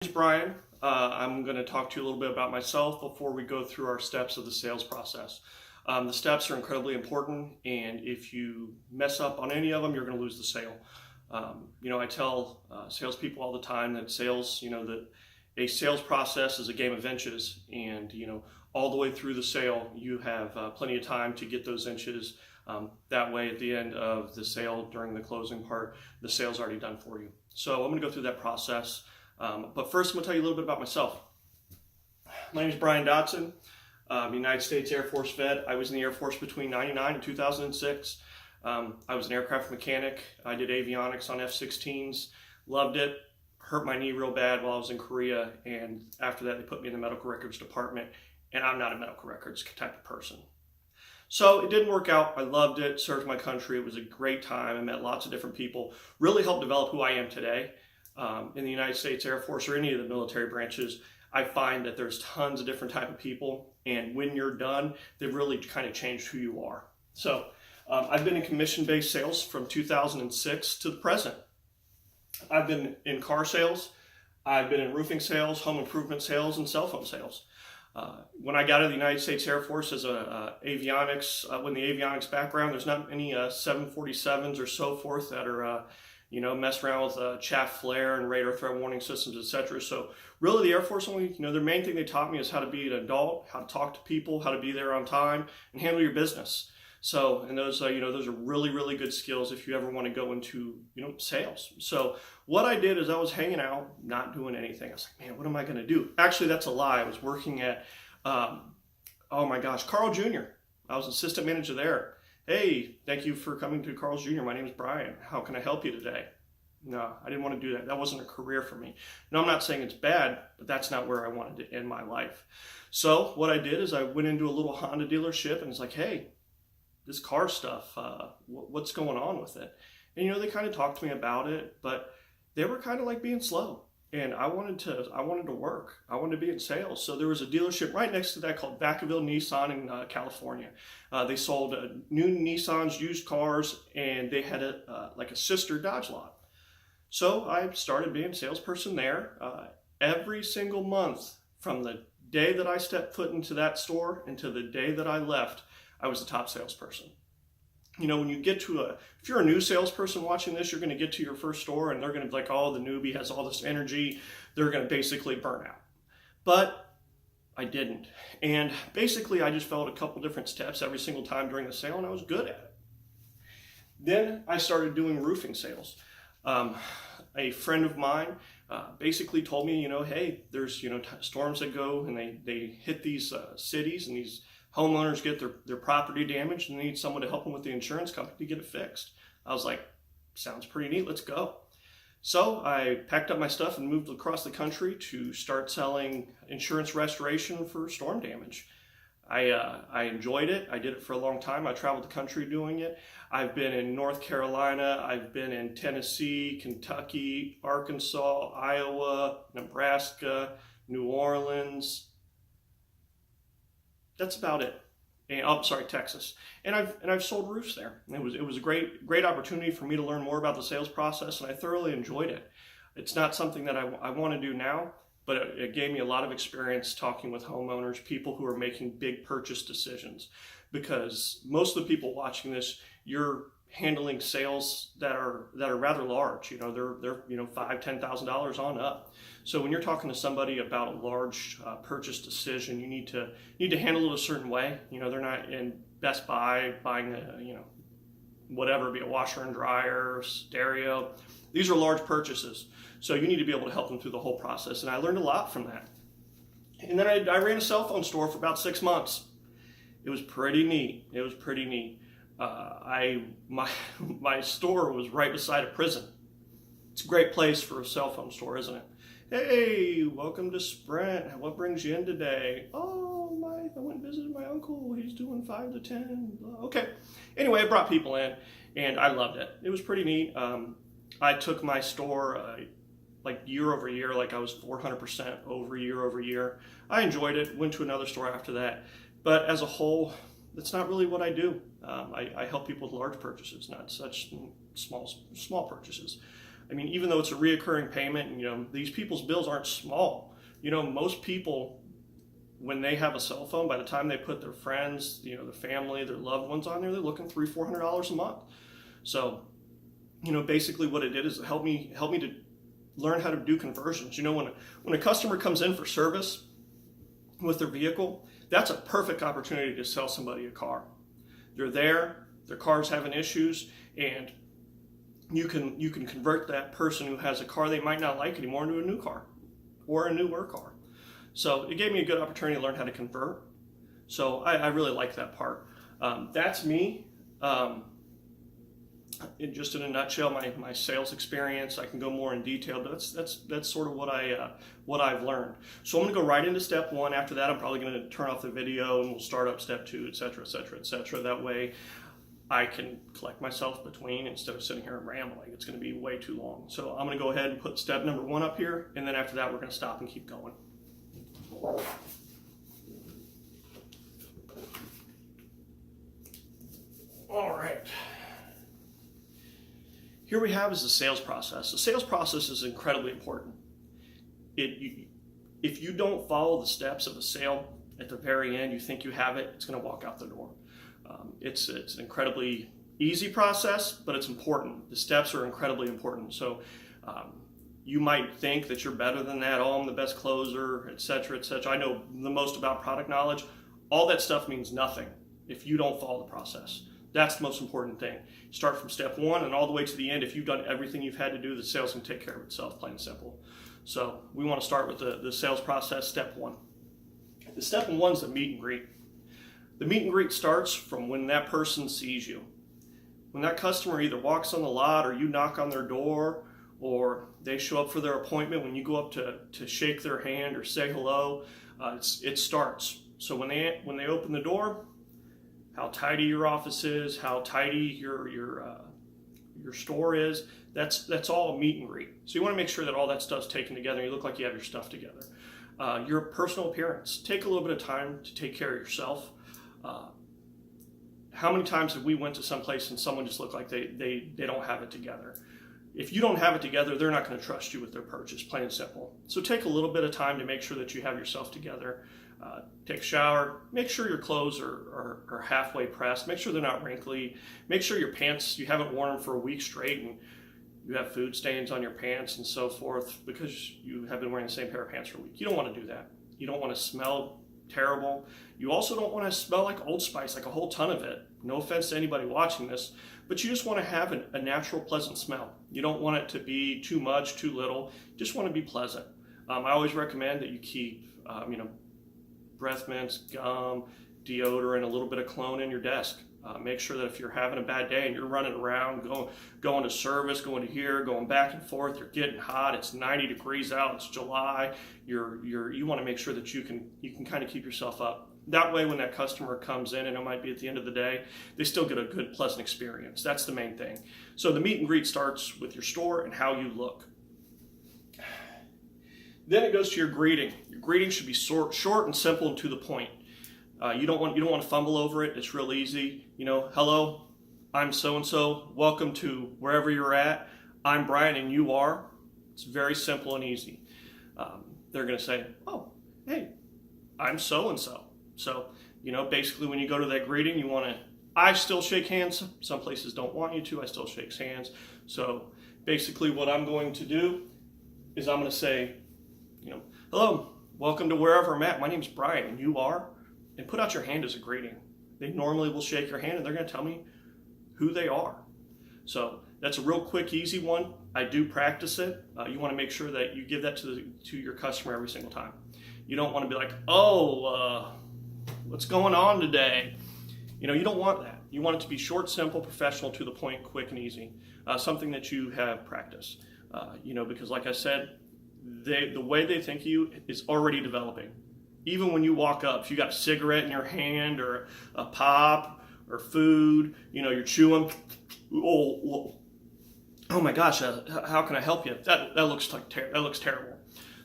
Name's Brian. I'm going to talk to you a little bit about myself before we go through our steps of the sales process. The steps are incredibly important, and if you mess up on any of them, you're going to lose the sale. I tell salespeople all the time that that a sales process is a game of inches, and all the way through the sale, you have plenty of time to get those inches. That way, at the end of the sale, during the closing part, the sale's already done for you. So I'm going to go through that process. But first, I'm going to tell you a little bit about myself. My name is Brian Dotson. I'm a United States Air Force vet. I was in the Air Force between 1999 and 2006. I was an aircraft mechanic. I did avionics on F-16s. Loved it. Hurt my knee real bad while I was in Korea. And after that, they put me in the medical records department. And I'm not a medical records type of person. So it didn't work out. I loved it. Served my country. It was a great time. I met lots of different people. Really helped develop who I am today. In the United States Air Force or any of the military branches, I find that there's tons of different type of people, and when you're done, they've really kind of changed who you are. So I've been in commission-based sales from 2006 to the present. I've been in car sales, I've been in roofing sales, home improvement sales, and cell phone sales. When I got out of the United States Air Force as when the avionics background, there's not any 747s or so forth that are mess around with chaff flare and radar threat warning systems, etc. So really the Air Force only, their main thing they taught me is how to be an adult, how to talk to people, how to be there on time, and handle your business. So, and those are really, really good skills if you ever want to go into, sales. So what I did is I was hanging out, not doing anything. I was like, man, what am I going to do? Actually, that's a lie. I was working at, Carl Jr. I was assistant manager there. Hey, thank you for coming to Carl's Jr. My name is Brian. How can I help you today? No, I didn't want to do that. That wasn't a career for me. No, I'm not saying it's bad, but that's not where I wanted to end my life. So what I did is I went into a little Honda dealership and it's like, hey, this car stuff, what's going on with it? And they kind of talked to me about it, but they were kind of like being slow. And I wanted to work. I wanted to be in sales. So there was a dealership right next to that called Vacaville Nissan in California. They sold new Nissans, used cars, and they had a sister Dodge lot. So I started being a salesperson there. Every single month from the day that I stepped foot into that store until the day that I left, I was the top salesperson. When you get to if you're a new salesperson watching this, you're going to get to your first store and they're going to be like, oh, the newbie has all this energy. They're going to basically burn out. But I didn't. And basically, I just followed a couple different steps every single time during the sale, and I was good at it. Then I started doing roofing sales. A friend of mine basically told me, hey, there's, storms that go and they hit these cities, and these homeowners get their property damaged and they need someone to help them with the insurance company to get it fixed. I was like, sounds pretty neat, let's go. So I packed up my stuff and moved across the country to start selling insurance restoration for storm damage. I enjoyed it. I did it for a long time. I traveled the country doing it. I've been in North Carolina, I've been in Tennessee, Kentucky, Arkansas, Iowa, Nebraska, New Orleans. That's about it. And Texas. And I've sold roofs there. It was a great opportunity for me to learn more about the sales process, and I thoroughly enjoyed it. It's not something that I want to do now, but it gave me a lot of experience talking with homeowners, people who are making big purchase decisions. Because most of the people watching this, you're handling sales that are rather large. They're $5,000-$10,000 on up. So when you're talking to somebody about a large purchase decision, you need to handle it a certain way. They're not in Best Buy buying whatever, be a washer and dryer, stereo. These are large purchases. So you need to be able to help them through the whole process. And I learned a lot from that. And then I ran a cell phone store for about 6 months. It was pretty neat. My store was right beside a prison. It's a great place for a cell phone store, isn't it? Hey, welcome to Sprint. What brings you in today? Oh, I went and visited my uncle. He's doing 5 to 10. Okay. Anyway, I brought people in, and I loved it. It was pretty neat. I took my store year over year, I was 400% over year. I enjoyed it. Went to another store after that. But as a whole, that's not really what I do. I help people with large purchases, not such small purchases. I mean, even though it's a reoccurring payment, and, you know, these people's bills aren't small. You know, most people, when they have a cell phone, by the time they put their friends, you know, their family, their loved ones on there, they're looking $300-400 a month. So, you know, basically what it did is help me to learn how to do conversions. You know, when a customer comes in for service with their vehicle, that's a perfect opportunity to sell somebody a car. They're there, their car's having issues, and you can convert that person who has a car they might not like anymore into a new car or a newer car. So it gave me a good opportunity to learn how to convert. So I really like that part. That's me. Just in a nutshell, my sales experience. I can go more in detail, but that's sort of what I've learned. So I'm going to go right into step one. After that, I'm probably going to turn off the video and we'll start up step two, etc., etc., etc. That way, I can collect myself between instead of sitting here and rambling. It's going to be way too long. So I'm going to go ahead and put step number one up here, and then after that, we're going to stop and keep going. All right. Here we have is the sales process. The sales process is incredibly important. If you don't follow the steps of a sale at the very end, you think you have it, it's going to walk out the door. It's an incredibly easy process, but it's important. The steps are incredibly important. So you might think that you're better than that. Oh, I'm the best closer, etc., etc. I know the most about product knowledge. All that stuff means nothing if you don't follow the process. That's the most important thing. Start from step one and all the way to the end. If you've done everything you've had to do, the sales can take care of itself, plain and simple. So we want to start with the sales process, step one. The step one is the meet and greet. The meet and greet starts from when that person sees you. When that customer either walks on the lot or you knock on their door or they show up for their appointment, when you go up to shake their hand or say hello, it starts. So when they open the door, how tidy your office is, how tidy your store is, that's all a meet and greet. So you want to make sure that all that stuff's taken together and you look like you have your stuff together. Your personal appearance. Take a little bit of time to take care of yourself. How many times have we went to some place and someone just looked like they don't have it together? If you don't have it together, they're not going to trust you with their purchase, plain and simple. So take a little bit of time to make sure that you have yourself together. Take a shower. Make sure your clothes are halfway pressed. Make sure they're not wrinkly. Make sure your pants, you haven't worn them for a week straight and you have food stains on your pants and so forth because you have been wearing the same pair of pants for a week. You don't want to do that. You don't want to smell terrible. You also don't want to smell like Old Spice, like a whole ton of it. No offense to anybody watching this, but you just want to have a natural, pleasant smell. You don't want it to be too much, too little. You just want to be pleasant. I always recommend that you keep, breath mints, gum, deodorant, a little bit of cologne in your desk. Make sure that if you're having a bad day and you're running around, going to service, going to here, going back and forth, you're getting hot, it's 90 degrees out, it's July, you want to make sure that you can kind of keep yourself up. That way when that customer comes in, and it might be at the end of the day, they still get a good, pleasant experience. That's the main thing. So the meet and greet starts with your store and how you look. Then it goes to your greeting. Your greeting should be short and simple and to the point. You don't want to fumble over it. It's real easy. Hello, I'm so-and-so. Welcome to wherever you're at. I'm Brian and you are. It's very simple and easy. They're going to say, oh, hey, I'm so-and-so. So, basically when you go to that greeting, I still shake hands. Some places don't want you to. I still shake hands. So basically what I'm going to do is I'm going to say, hello, welcome to wherever I'm at. My name's Brian and you are. And put out your hand as a greeting. They normally will shake your hand and they're going to tell me who they are. So that's a real quick, easy one. I do practice it. You want to make sure that you give that to your customer every single time. You don't want to be like, what's going on today? You don't want that. You want it to be short, simple, professional, to the point, quick and easy. Something that you have practiced. Because like I said, the way they think of you is already developing. Even when you walk up, if you got a cigarette in your hand or a pop or food, you're chewing, oh my gosh, how can I help you? That looks terrible.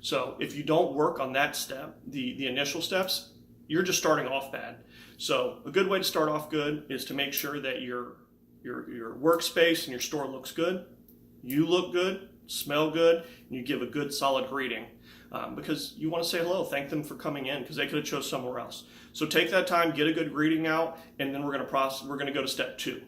So if you don't work on that step, the initial steps, you're just starting off bad. So a good way to start off good is to make sure that your workspace and your store looks good, you look good, smell good, and you give a good solid greeting. Because you want to say hello, thank them for coming in, because they could have chose somewhere else. So take that time, get a good greeting out, and then we're going to go to step 2.